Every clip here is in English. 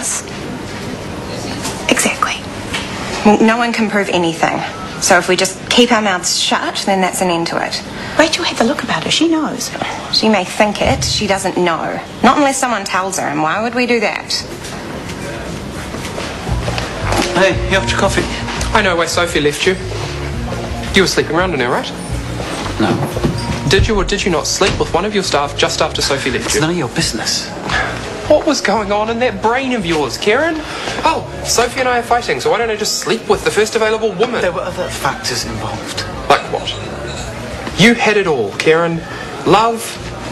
us. Exactly. Well, no one can prove anything. So if we just keep our mouths shut, then that's an end to it. Rachel had the look about her. She knows. She may think it, she doesn't know. Not unless someone tells her, and why would we do that? Hey, you after coffee? I know where Sophie left you. You were sleeping around in her, right? No. Did you or did you not sleep with one of your staff just after Sophie left It's you? none of your business. What was going on in that brain of yours, Karen? Oh, Sophie and I are fighting, so why don't I just sleep with the first available woman? There were other factors involved. Like what? You had it all, Karen. Love,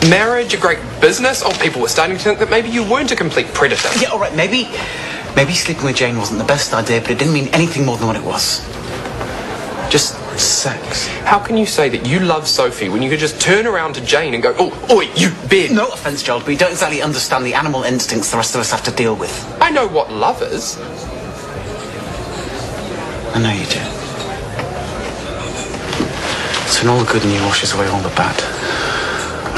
marriage, a great business. Oh, people were starting to think that maybe you weren't a complete predator. Yeah, all right, maybe sleeping with Jane wasn't the best idea, but it didn't mean anything more than what it was. Just sex. How can you say that you love Sophie when you could just turn around to Jane and go, oh, oi, you bitch? No offence, Joel, but you don't exactly understand the animal instincts the rest of us have to deal with. I know what love is. I know you do. So when all the good in you washes away all the bad,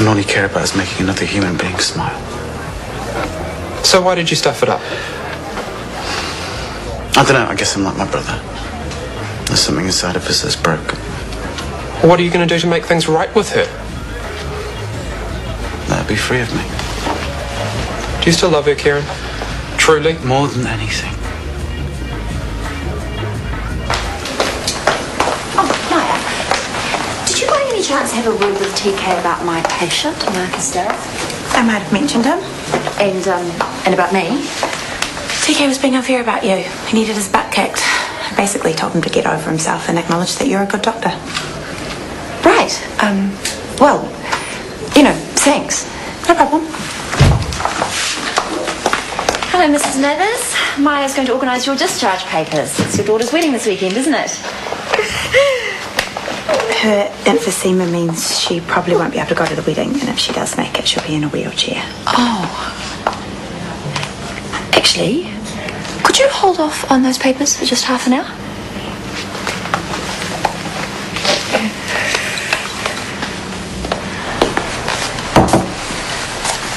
and all you care about is making another human being smile. So why did you stuff it up? I don't know, I guess I'm like my brother. There's something inside of us that's broken. What are you going to do to make things right with her? Let her be free of me. Do you still love her, Karen? Truly? More than anything. Oh, Maya, did you by any chance have a word with TK about my patient, Marcus Darrell? I might have mentioned him. And about me? TK was being unfair about you. He needed his butt kicked. I basically told him to get over himself and acknowledge that you're a good doctor. Right. Well, thanks. No problem. Hello, Mrs. Mathers. Maya's going to organise your discharge papers. It's your daughter's wedding this weekend, isn't it? Her emphysema means she probably won't be able to go to the wedding, and if she does make it, she'll be in a wheelchair. Oh. Actually, could you hold off on those papers for just half an hour?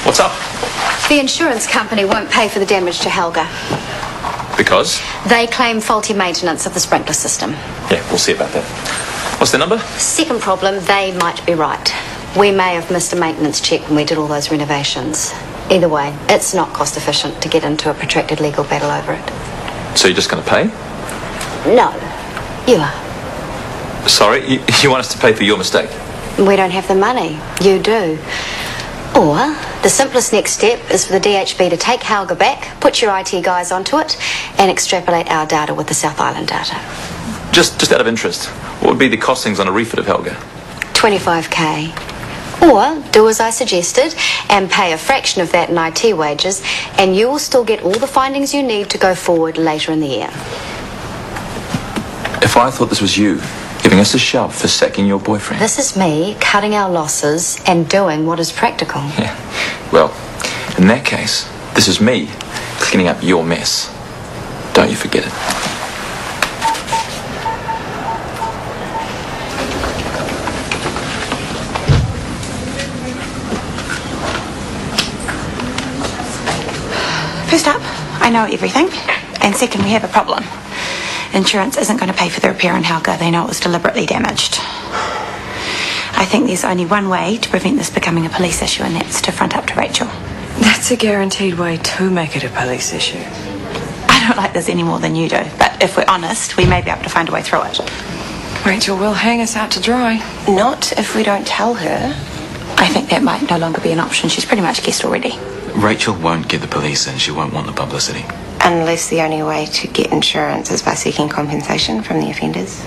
What's up? The insurance company won't pay for the damage to Helga. Because? They claim faulty maintenance of the sprinkler system. Yeah, we'll see about that. What's the number? Second problem, they might be right. We may have missed a maintenance check when we did all those renovations. Either way, it's not cost efficient to get into a protracted legal battle over it. So you're just going to pay? No, you are. Sorry, you want us to pay for your mistake? We don't have the money. You do. Or the simplest next step is for the DHB to take Helga back, put your IT guys onto it, and extrapolate our data with the South Island data. Just out of interest, what would be the costings on a refit of Helga? 25k. Or do as I suggested and pay a fraction of that in IT wages, and you will still get all the findings you need to go forward later in the year. If I thought this was you giving us a shove for sacking your boyfriend. This is me cutting our losses and doing what is practical. Yeah. Well, in that case, this is me cleaning up your mess. Don't you forget it. First up, I know everything. And second, we have a problem. Insurance isn't going to pay for the repair on Helga. They know it was deliberately damaged. I think there's only one way to prevent this becoming a police issue, and that's to front up to Rachel. That's a guaranteed way to make it a police issue. I don't like this any more than you do, but if we're honest, we may be able to find a way through it. Rachel will hang us out to dry. Not if we don't tell her. I think that might no longer be an option. She's pretty much guessed already. Rachel won't get the police in. She won't want the publicity. Unless the only way to get insurance is by seeking compensation from the offenders.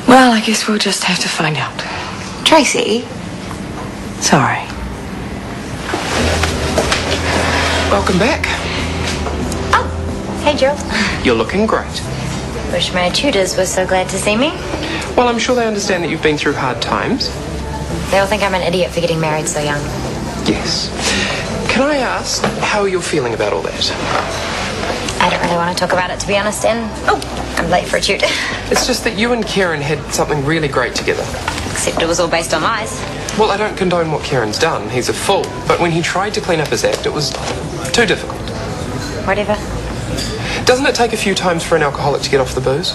Well, I guess we'll just have to find out. Tracy? Sorry. Welcome back. Oh, hey, Gerald. You're looking great. Wish my tutors were so glad to see me. Well, I'm sure they understand that you've been through hard times. They all think I'm an idiot for getting married so young. Yes. Can I ask how you're feeling about all that? I don't really want to talk about it, to be honest, and I'm late for a tute. It's just that you and Karen had something really great together. Except it was all based on lies. Well, I don't condone what Karen's done. He's a fool. But when he tried to clean up his act, it was too difficult. whatever. Doesn't it take a few times for an alcoholic to get off the booze?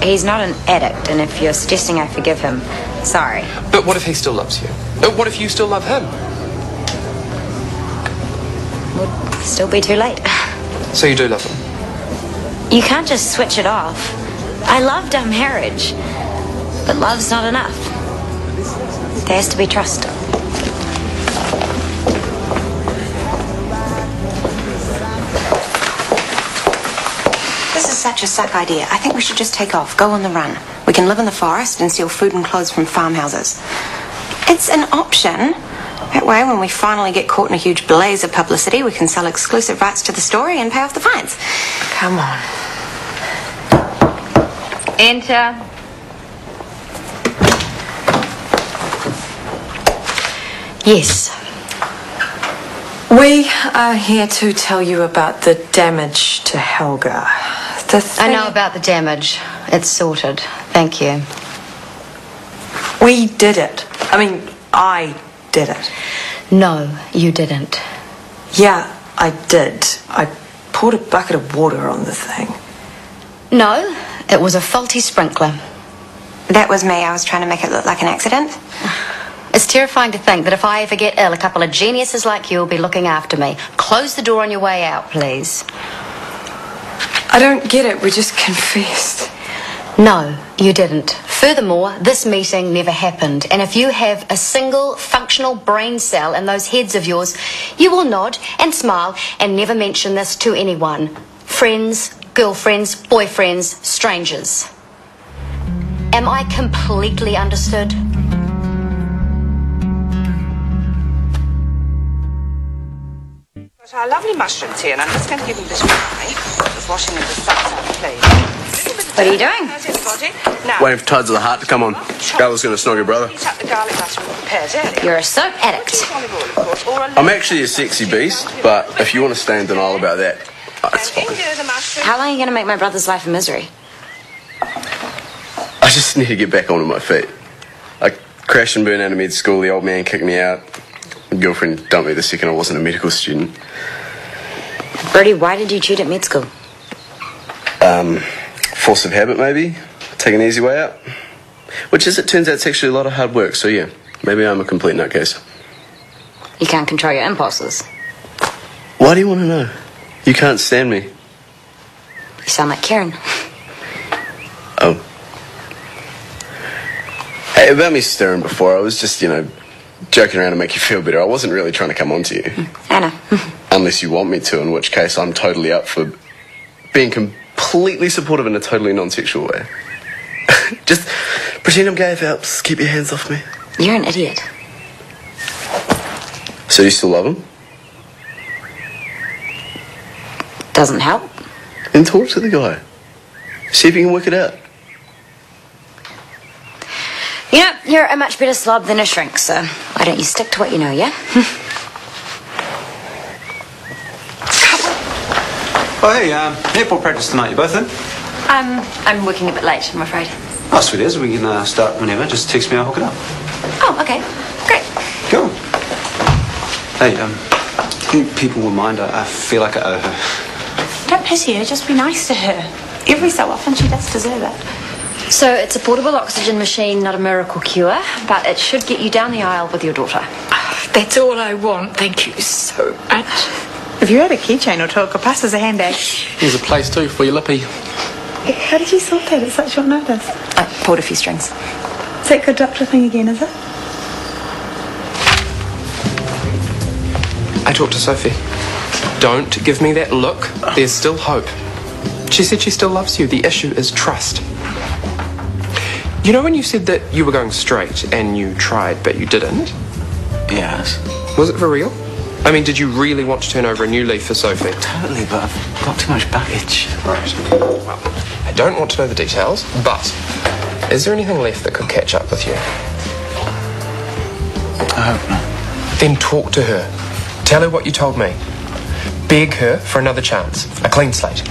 He's not an addict, and if you're suggesting I forgive him, sorry. But what if he still loves you? What if you still love him? Would still be too late. So you do love him? You can't just switch it off. I loved our marriage, but love's not enough. There has to be trust. This is such a suck idea. I think we should just take off, go on the run. We can live in the forest and steal food and clothes from farmhouses. It's an option. That way, when we finally get caught in a huge blaze of publicity, we can sell exclusive rights to the story and pay off the fines. Come on. Enter. Yes. We are here to tell you about the damage to Helga. I know about the damage. It's sorted. Thank you. We did it. I did it. No, you didn't. Yeah, I did. I poured a bucket of water on the thing. No, it was a faulty sprinkler. That was me. I was trying to make it look like an accident. It's terrifying to think that if I ever get ill, a couple of geniuses like you will be looking after me. Close the door on your way out, please. I don't get it. We just confessed. No, you didn't. Furthermore, this meeting never happened. And if you have a single functional brain cell in those heads of yours, you will nod and smile and never mention this to anyone. Friends, girlfriends, boyfriends, strangers. Am I completely understood? Got our lovely mushrooms here, and I'm just going to give them this try. Just washing them with salt out, please. What are you doing? How's everybody? Now, Waiting for Tides of the Heart to come on. Bella's going to snog her brother. heat up the garlic butter and pears earlier. You're a soap addict. Olive oil, of course, or a I'm actually a sexy beast, but if you want to stay in denial about that, it's and fine. into the mushrooms. How long are you going to make my brother's life a misery? I just need to get back onto my feet. I crashed and burned out of med school. The old man kicked me out. My girlfriend dumped me the second I wasn't a medical student. Bertie, why did you cheat at med school? Force of habit, maybe. Take an easy way out. Which, as it turns out, it's actually a lot of hard work. So yeah, maybe I'm a complete nutcase. You can't control your impulses. Why do you want to know? You can't stand me. You sound like Karen. Oh. Hey, about me stirring before, I was just, joking around to make you feel better. I wasn't really trying to come on to you. Anna. Unless you want me to, in which case I'm totally up for being completely supportive in a totally non-sexual way. Just pretend I'm gay if it helps. Keep your hands off me. You're an idiot. So you still love him? Doesn't help. Then talk to the guy. See if you can work it out. You know, you're a much better slob than a shrink, so why don't you stick to what you know, yeah? Oh, hey, netball practice tonight. You both in? I'm working a bit late, I'm afraid. Oh, sweet as. We can start whenever. Just text me, I'll hook it up. Oh, okay. Great. Cool. Hey, I think people will mind. I feel like I owe her. Don't pity her, just be nice to her. Every so often she does deserve it. So it's a portable oxygen machine, not a miracle cure, but it should get you down the aisle with your daughter. That's all I want. Thank you so much. If you had a keychain or two, it could pass as a handbag. Here's a place too for your lippy. How did you sort that at such short notice? I pulled a few strings. Is that good doctor thing again, is it? I talked to Sophie. Don't give me that look. There's still hope. She said she still loves you. The issue is trust. You know when you said that you were going straight and you tried but you didn't? Yes. Was it for real? I mean, did you really want to turn over a new leaf for Sophie? Totally, but I've got too much baggage. Right. Well, I don't want to know the details, but is there anything left that could catch up with you? I hope not. Then talk to her. Tell her what you told me. Beg her for another chance. A clean slate.